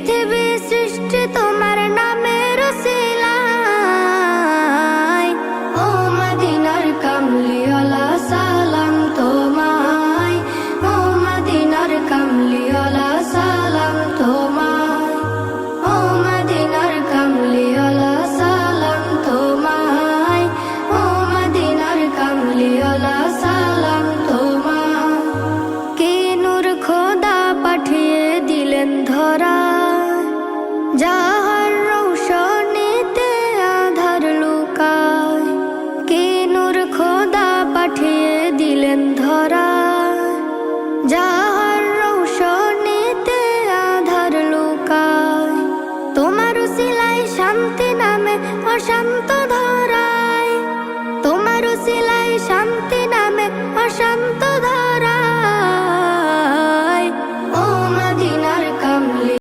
পৃথিবী সৃষ্টি তোমার নামের উসিলায়। ও মদিনার কামলিওয়ালা সালাম তোমায়, ও মদিনার কামলিওয়ালা সালাম তোমায়, ও মদিনার কামলিওয়ালা সালাম তোমায়, ও মদিনার কামলিওয়ালা সালাম তোমায়। কি নূর খোদা পাঠিয়ে দিলেন ধরায়, যাহার রৌশনীতে আধার লুকায়। কি নূর খোদা পাঠিয়ে দিলেন ধরায়, যাহার রৌশনীতে আধার লুকায়। তোমার উসিলায় শান্তি নামে অশান্ত